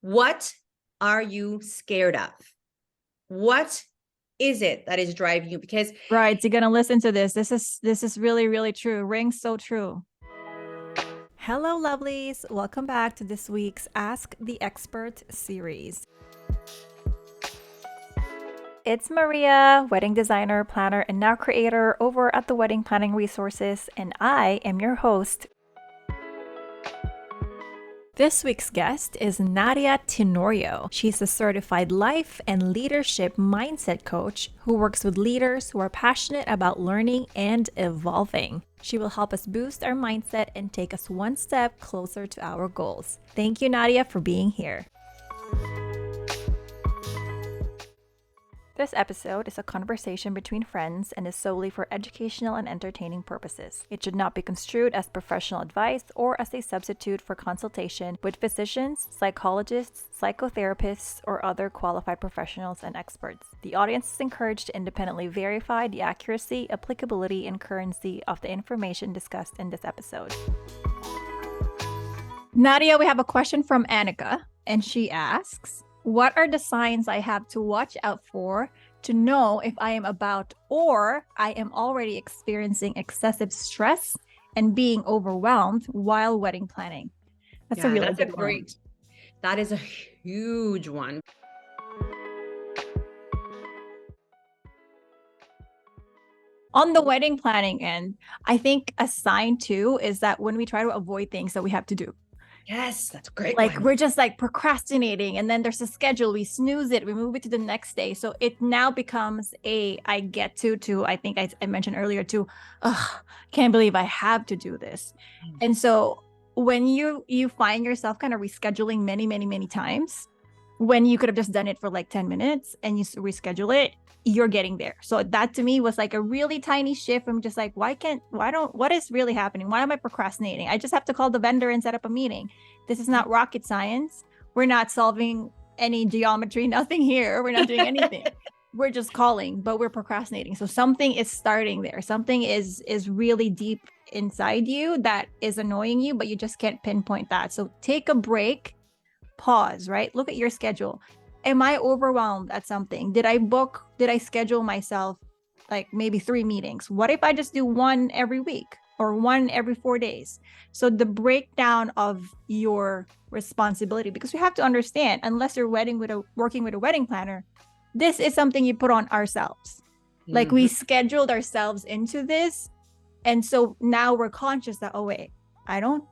What are you scared of? What is it that is driving you? Because Right, you're gonna listen to this. This is really, really true. Rings so true. Hello, lovelies. Welcome back to this week's Ask the Expert series. It's Maria, wedding designer, planner, and now creator over at the Wedding Planning Resources, and I am your host. This week's guest is Nadia Tenorio. She's a certified life and leadership mindset coach who works with leaders who are passionate about learning and evolving. She will help us boost our mindset and take us one step closer to our goals. Thank you, Nadia, for being here. This episode is a conversation between friends and is solely for educational and entertaining purposes. It should not be construed as professional advice or as a substitute for consultation with physicians, psychologists, psychotherapists, or other qualified professionals and experts. The audience is encouraged to independently verify the accuracy, applicability, and currency of the information discussed in this episode. Nadia, we have a question from Annika, and she asks, what are the signs I have to watch out for to know if I am about or I am already experiencing excessive stress and being overwhelmed while wedding planning? That's a really good one. That is a huge one. On the wedding planning end, I think a sign too is that when we try to avoid things that we have to do. Yes, that's a great Like one. we're just like procrastinating, and then there's a schedule, we snooze it, we move it to the next day. So it now becomes I get to I think I mentioned earlier too, can't believe I have to do this. And so when you find yourself kind of rescheduling many times when you could have just done it for like 10 minutes and you reschedule it, you're getting there. So that to me was like a really tiny shift. I'm just like, what is really happening? Why am I procrastinating? I just have to call the vendor and set up a meeting. This is not rocket science. We're not solving any geometry, nothing here. We're not doing anything. We're just calling, but we're procrastinating. So something is starting there. Something is really deep inside you that is annoying you, but you just can't pinpoint that. So take a break, pause, right? Look at your schedule. Am I overwhelmed at something? Did I schedule myself like maybe 3 meetings? What if I just do one every week or one every 4 days? So the breakdown of your responsibility, because we have to understand, unless you're working with a wedding planner, this is something you put on ourselves. Like we scheduled ourselves into this. And so now we're conscious that, oh wait, I don't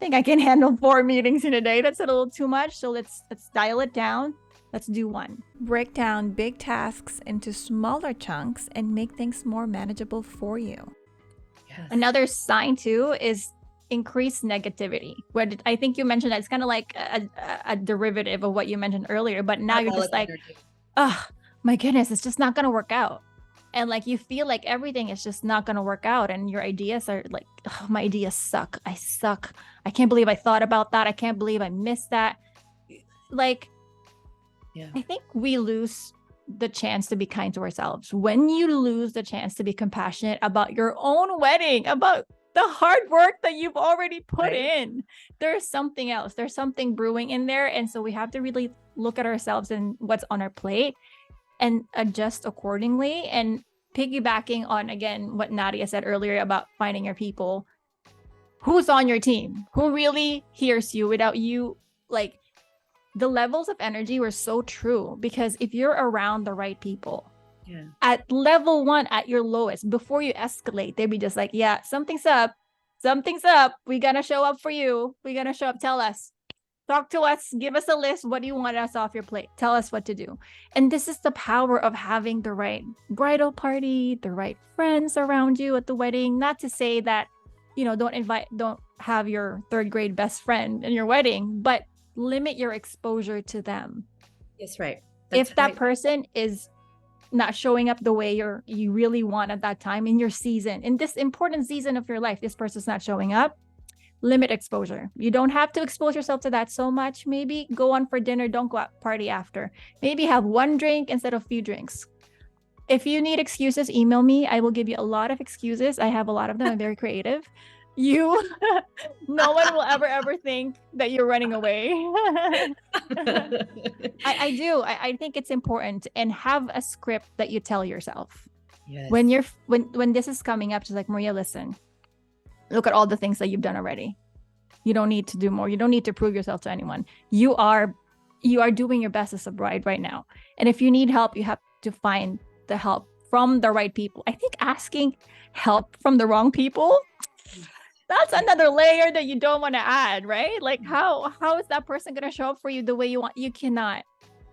think I can handle 4 meetings in a day. That's a little too much. So let's dial it down. Let's do one. Break down big tasks into smaller chunks and make things more manageable for you. Yes. Another sign too is increased negativity. What I think you mentioned that it's kind of like a derivative of what you mentioned earlier, but now you're just like, oh my goodness, it's just not going to work out. And like you feel like everything is just not going to work out, and your ideas are like, oh, my ideas suck. I suck. I can't believe I thought about that. I can't believe I missed that. Like, yeah. I think we lose the chance to be kind to ourselves when you lose the chance to be compassionate about your own wedding, about the hard work that you've already put in. There's something else. There's something brewing in there. And so we have to really look at ourselves and what's on our plate and adjust accordingly. And piggybacking on, again, what Nadia said earlier about finding your people, who's on your team, who really hears you without you, like, the levels of energy were so true, because if you're around the right people, at level 1, at your lowest, before you escalate, they'd be just like, yeah, something's up. We gotta show up for you. We gotta show up. Tell us, talk to us, give us a list. What do you want us off your plate? Tell us what to do. And this is the power of having the right bridal party, the right friends around you at the wedding. Not to say that, don't have your 3rd grade best friend in your wedding, but limit your exposure to them. Yes, right. If that person is not showing up the way you really want at that time in your season, in this important season of your life, this person's not showing up, limit exposure. You don't have to expose yourself to that so much. Maybe go on for dinner, don't go out party after. Maybe have 1 drink instead of few drinks. If you need excuses, email me. I will give you a lot of excuses. I have a lot of them. I'm very creative. You, no one will ever think that you're running away. I do. I think it's important, and have a script that you tell yourself. Yes. When this is coming up, just like, Maria, listen, look at all the things that you've done already. You don't need to do more. You don't need to prove yourself to anyone. You are doing your best as a bride right now. And if you need help, you have to find the help from the right people. I think asking help from the wrong people, that's another layer that you don't want to add, right? Like, how is that person going to show up for you the way you want? You cannot.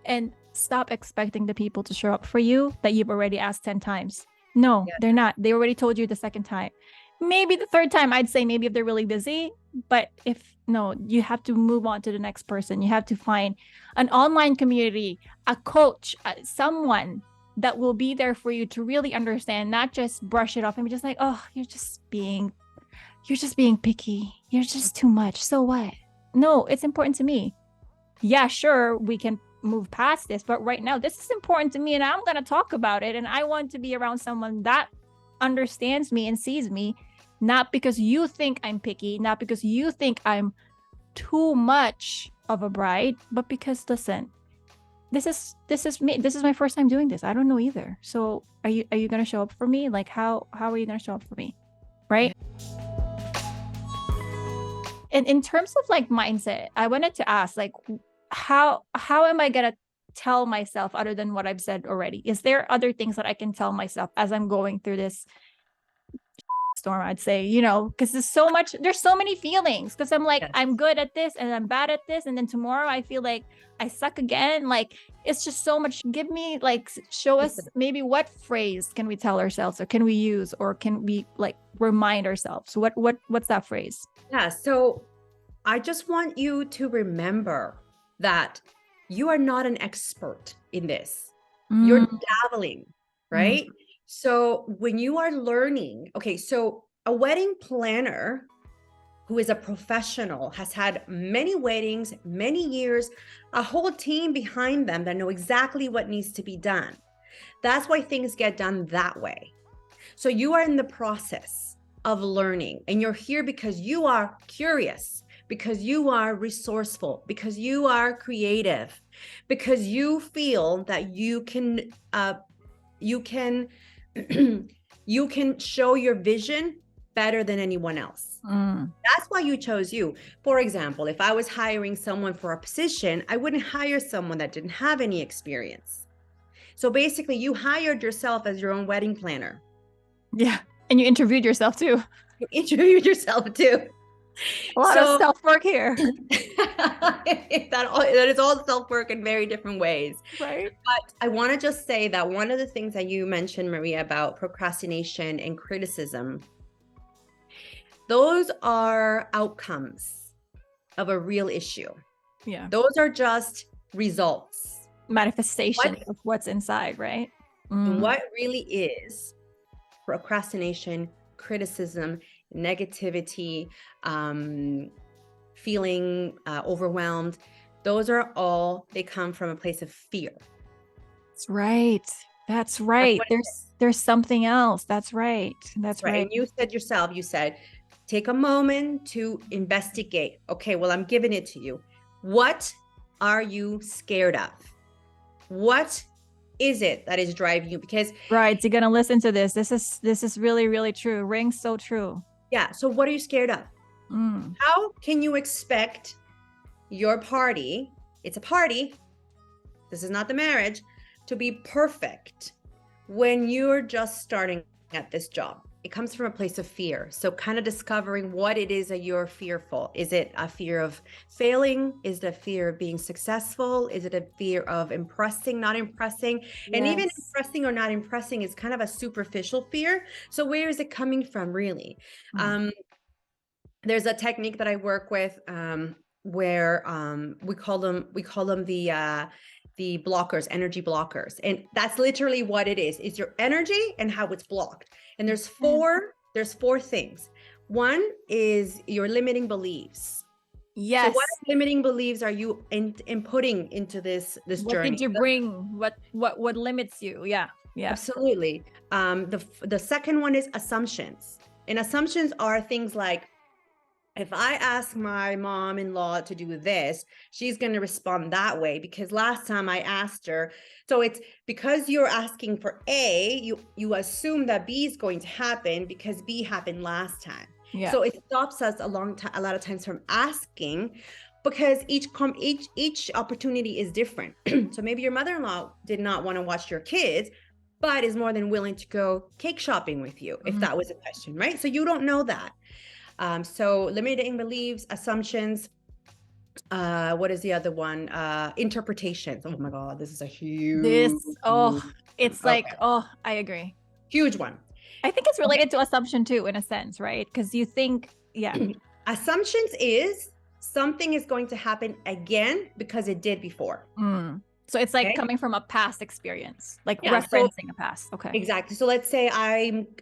And stop expecting the people to show up for you that you've already asked 10 times. No, they're not. They already told you the second time. Maybe the third time, I'd say maybe if they're really busy. But you have to move on to the next person. You have to find an online community, a coach, someone that will be there for you to really understand, not just brush it off and be just like, oh, you're just being picky. You're just too much. So what? No, it's important to me. Yeah, sure, we can move past this, but right now this is important to me, and I'm going to talk about it. And I want to be around someone that understands me and sees me, not because you think I'm picky, not because you think I'm too much of a bride, but because, listen, this is me. This is my first time doing this. I don't know either. So are you going to show up for me? Like, how are you going to show up for me? Right? And in terms of like mindset, I wanted to ask, like, how am I going to tell myself, other than what I've said already? Is there other things that I can tell myself as I'm going through this storm, I'd say, because there's so many feelings, because I'm like, I'm good at this and I'm bad at this, and then tomorrow I feel like I suck again. Like, it's just so much. Give me, like, show us maybe what phrase can we tell ourselves, or can we use, or can we like remind ourselves? What's that phrase? Yeah, so I just want you to remember that you are not an expert in this. You're dabbling, right? So when you are learning, okay, so a wedding planner who is a professional has had many weddings, many years, a whole team behind them that know exactly what needs to be done. That's why things get done that way. So you are in the process of learning, and you're here because you are curious, because you are resourceful, because you are creative, because you feel that you can you can show your vision better than anyone else. That's why you chose you. For example, if I was hiring someone for a position, I wouldn't hire someone that didn't have any experience. So basically, you hired yourself as your own wedding planner. Yeah. And you interviewed yourself too. You interviewed yourself too. A lot of self-work here. that is all self-work in very different ways. Right. But I want to just say that one of the things that you mentioned, Maria, about procrastination and criticism, those are outcomes of a real issue. Yeah. Those are just results. Manifestation of what's inside, right? And what really is procrastination, criticism, negativity, feeling overwhelmed, those are all, they come from a place of fear. That's right. There's something else. That's right. And you said yourself, take a moment to investigate. Okay, well, I'm giving it to you. What are you scared of? What is it that is driving you? Because brides, you're gonna listen to this. This is really, really true. Rings so true. Yeah. So what are you scared of? How can you expect your party, it's a party, this is not the marriage, to be perfect when you're just starting at this job? It comes from a place of fear. So kind of discovering what it is that you're fearful. Is it a fear of failing? Is it a fear of being successful? Is it a fear of impressing, not impressing? Yes. And even impressing or not impressing is kind of a superficial fear. So where is it coming from, really? There's a technique that I work with where we call them the blockers, energy blockers. And that's literally what it is. It's your energy and how it's blocked. And there's four things. One is your limiting beliefs. Yes. So what limiting beliefs are you inputting into this journey? What did you bring? What limits you? Yeah. Absolutely. The second one is assumptions. And assumptions are things like, if I ask my mom-in-law to do this, she's going to respond that way because last time I asked her. So it's because you're asking for A, you assume that B is going to happen because B happened last time. Yeah. So it stops us a lot of times from asking, because each opportunity is different. So maybe your mother-in-law did not want to watch your kids, but is more than willing to go cake shopping with you, if that was a question, right? So you don't know that. So limiting beliefs, assumptions. What is the other one? Interpretations. Oh my God, this is a huge. It's like, I agree. Huge one. I think it's related to assumption too, in a sense, right? Because you think, assumptions is something is going to happen again because it did before. So it's like coming from a past experience, like referencing a past. Okay. Exactly. So let's say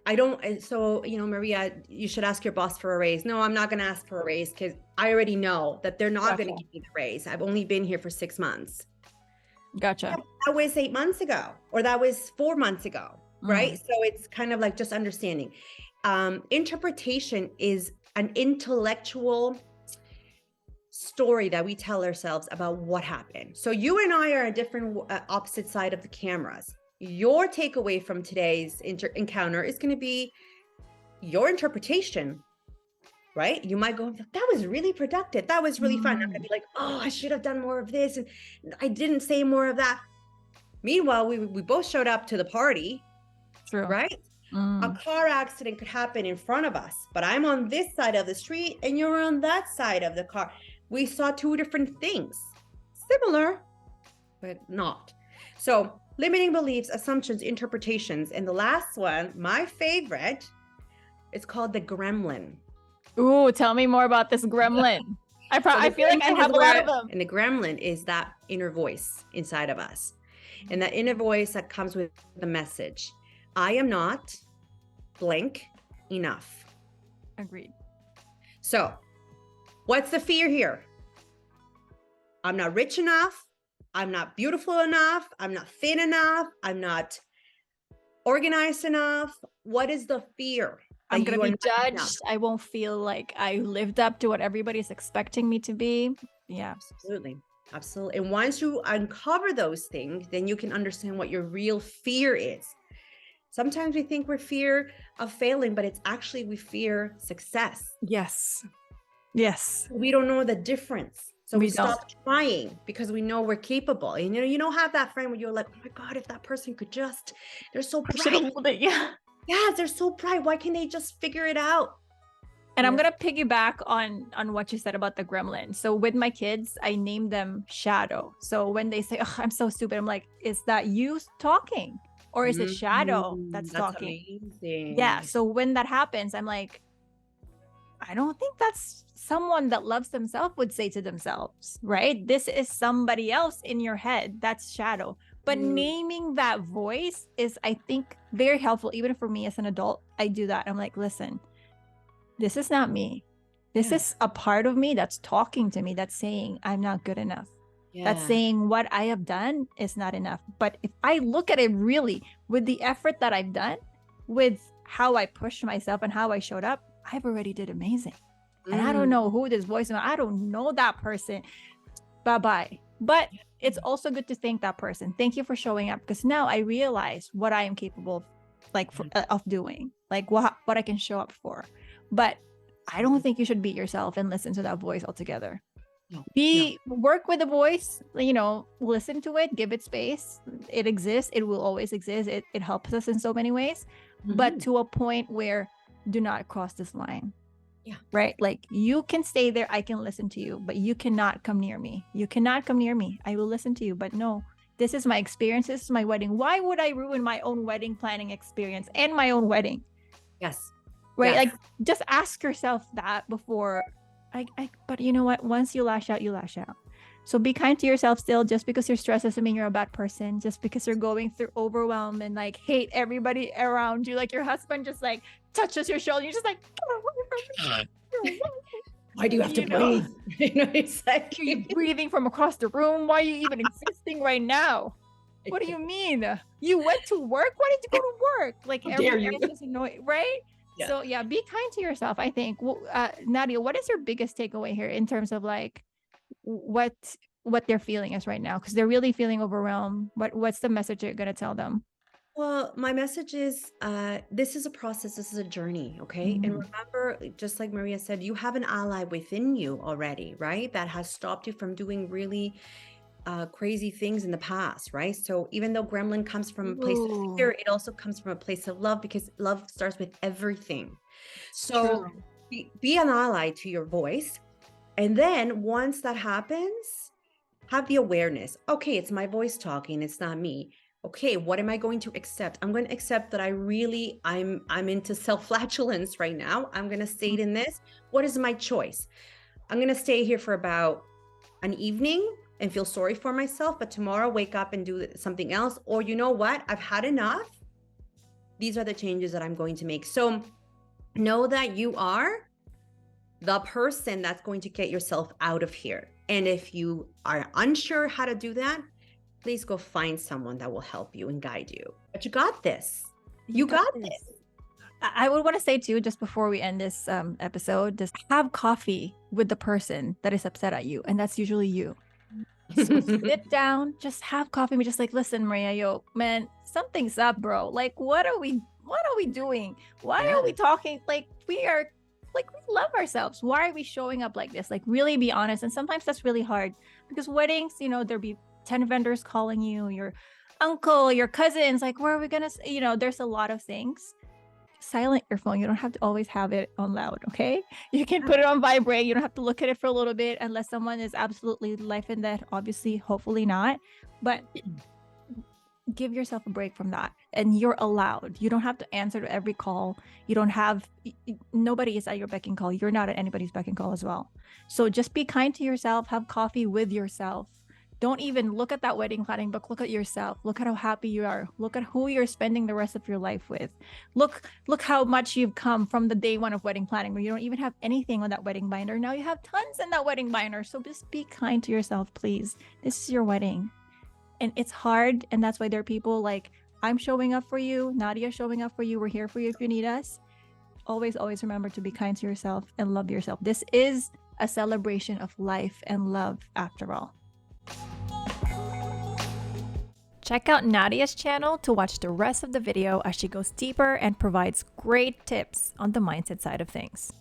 Maria, you should ask your boss for a raise. No, I'm not going to ask for a raise because I already know that they're not going to give me the raise. I've only been here for 6 months. Gotcha. That was 8 months ago, or that was 4 months ago, right? So it's kind of like just understanding. Interpretation is an intellectual story that we tell ourselves about what happened. So you and I are a different opposite side of the cameras. Your takeaway from today's encounter is going to be your interpretation, right? You might go, that was really productive. That was really fun. I'm going to be like, oh, I should have done more of this. And I didn't say more of that. Meanwhile, we both showed up to the party, right? A car accident could happen in front of us, but I'm on this side of the street and you're on that side of the car. We saw two different things, similar, but not. So limiting beliefs, assumptions, interpretations. And the last one, my favorite, it's called the gremlin. Ooh, tell me more about this gremlin. I feel like I have a lot of them. And the gremlin is that inner voice inside of us. And that inner voice that comes with the message. I am not blank enough. Agreed. So what's the fear here? I'm not rich enough. I'm not beautiful enough. I'm not thin enough. I'm not organized enough. What is the fear? I'm going to be judged. I won't feel like I lived up to what everybody's expecting me to be. Yeah. Absolutely. Absolutely. And once you uncover those things, then you can understand what your real fear is. Sometimes we think we're fear of failing, but it's actually we fear success. Yes. Yes. We don't know the difference. So we stop trying because we know we're capable. And you don't have that friend where you're like, oh my God, if that person could just, they're so bright. Yeah, they're so bright. Why can't they just figure it out? And I'm going to piggyback on what you said about the gremlin. So with my kids, I name them Shadow. So when they say, oh, I'm so stupid, I'm like, is that you talking? Or is it Shadow that's talking? Amazing. Yeah. So when that happens, I'm like, I don't think that's someone that loves themselves would say to themselves, right? This is somebody else in your head. That's Shadow. But naming that voice is, I think, very helpful. Even for me as an adult, I do that. I'm like, listen, this is not me. This is a part of me that's talking to me, that's saying I'm not good enough. That's saying what I have done is not enough. But if I look at it really with the effort that I've done, with how I pushed myself and how I showed up, I've already did amazing. And I don't know who this voice is. I don't know that person. Bye-bye. But it's also good to thank that person. Thank you for showing up, because now I realize what I am capable of, of doing, like what I can show up for. But I don't think you should beat yourself and listen to that voice altogether. Work with the voice, listen to it, give it space. It exists. It will always exist. It helps us in so many ways, but to a point where do not cross this line. Right? Like, you can stay there. I can listen to you, but you cannot come near me. You cannot come near me. I will listen to you, but no, this is my experience. This is my wedding. Why would I ruin my own wedding planning experience and my own wedding? Yes. Right. Yes. Like, just ask yourself that before but you know what? Once you lash out, you lash out. So be kind to yourself still. Just because you're stressed doesn't mean you're a bad person. Just because you're going through overwhelm and like hate everybody around you, like your husband just like touches your shoulder, you're just like, why do you have to breathe? It's like you're breathing from across the room. Why are you even existing right now? What do you mean? You went to work? Why did you go to work? Like, everyone is annoying, right? Yeah. So yeah, be kind to yourself. I think. Nadia, what is your biggest takeaway here in terms of like what they're feeling is right now? Because they're really feeling overwhelmed. What's the message you're gonna tell them? Well, my message is this is a process, this is a journey, okay? And remember, just like Maria said, you have an ally within you already, right? That has stopped you from doing really crazy things in the past, right? So even though gremlin comes from a place of fear, it also comes from a place of love because love starts with everything. So True. be an ally to your voice. And then once that happens, have the awareness. Okay, it's my voice talking, it's not me. Okay, what am I going to accept? I'm going to accept that I'm into self-flatulence right now. I'm going to stay in this. What is my choice? I'm going to stay here for about an evening and feel sorry for myself, but tomorrow wake up and do something else. Or you know what? I've had enough. These are the changes that I'm going to make. So know that you are the person that's going to get yourself out of here. And if you are unsure how to do that, please go find someone that will help you and guide you. But you got this. You got this. I would want to say too, just before we end this episode, just have coffee with the person that is upset at you, and that's usually you. So sit down, just have coffee. We just like, listen, Maria, yo, man, something's up, bro. Like, what are we doing? Why are we talking? Like, we love ourselves. Why are we showing up like this? Like, really be honest. And sometimes that's really hard because weddings, there'll be 10 vendors calling you, your uncle, your cousins, like, where are we gonna, there's a lot of things. Silent your phone. You don't have to always have it on loud, okay? You can put it on vibrate. You don't have to look at it for a little bit unless someone is absolutely life and death. Obviously, hopefully not. But give yourself a break from that. And you're allowed. You don't have to answer to every call. You don't have, nobody is at your beck and call. You're not at anybody's beck and call as well. So just be kind to yourself. Have coffee with yourself. Don't even look at that wedding planning book. Look at yourself. Look at how happy you are. Look at who you're spending the rest of your life with. Look how much you've come from the day one of wedding planning where you don't even have anything on that wedding binder. Now you have tons in that wedding binder. So just be kind to yourself, please. This is your wedding. And it's hard. And that's why there are people like, I'm showing up for you. Nadia showing up for you. We're here for you if you need us. Always, always remember to be kind to yourself and love yourself. This is a celebration of life and love after all. Check out Nadia's channel to watch the rest of the video as she goes deeper and provides great tips on the mindset side of things.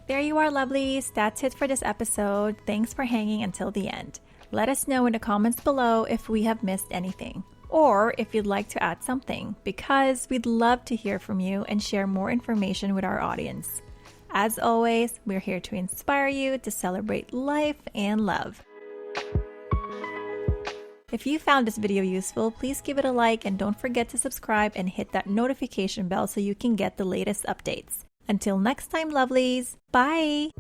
There you are, lovelies. That's it for this episode. Thanks for hanging until the end. Let us know in the comments below if we have missed anything or if you'd like to add something, because we'd love to hear from you and share more information with our audience. As always, we're here to inspire you to celebrate life and love. If you found this video useful, please give it a like and don't forget to subscribe and hit that notification bell so you can get the latest updates. Until next time, lovelies, bye!